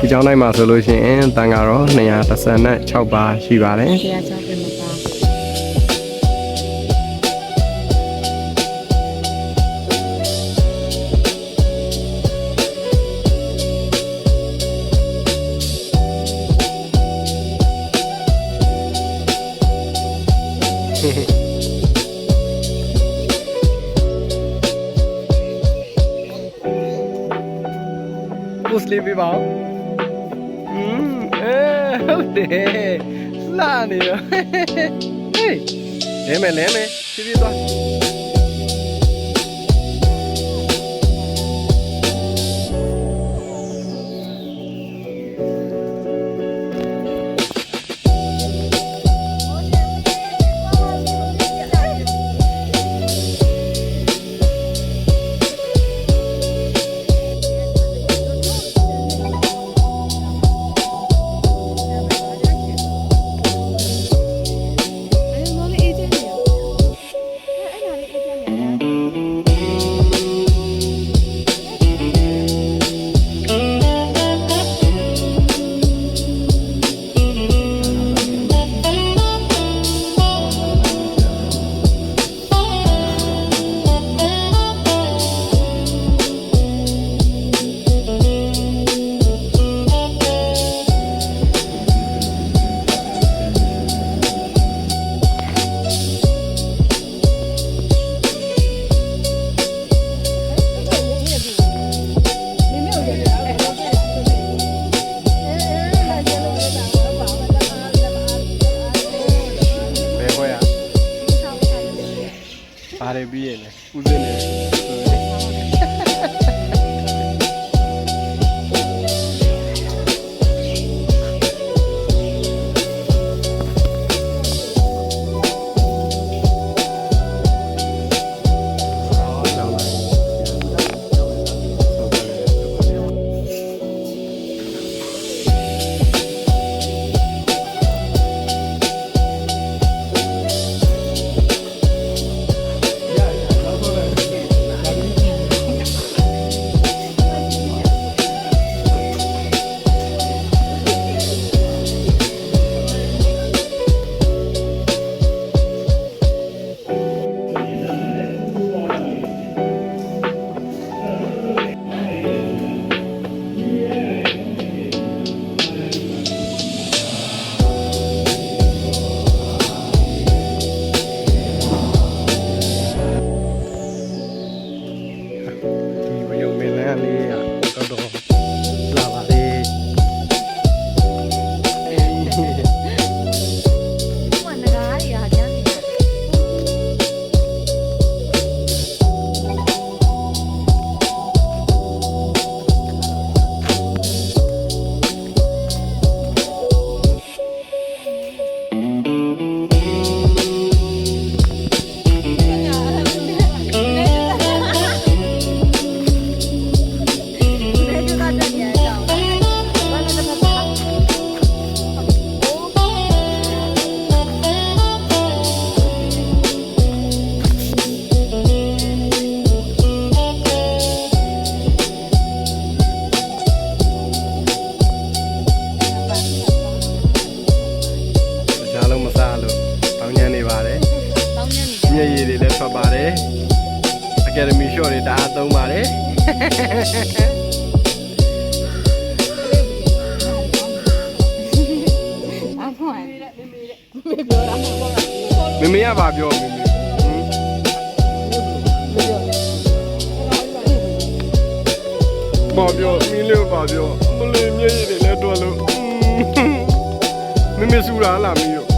ဒီကြောင်းတိုင်းမှာဆိုလို့ရှိရင်တန်ကတော့216ပါရှိပါတယ် တရားချပြင်မပါကိုစလီပေးပါဦးဟုတ်တယ်လှနေရောဟေးလဲမယ်ဖြည်းဖြည်းသွားပါတယ်ပြီးရင်လည်းဦးစင်းနေမျက်ရည်တွေလည်းထွက်ပါတယ်အကယ်ဒမီရှော့တွေတအားသုံးပါတယ်မမေကဘာပြောဘာပြောမင်းလေးဘာပြောမလေးမျက်ရည်တွေလည်းထွက်လို့မမေစူတာလားမင်းရော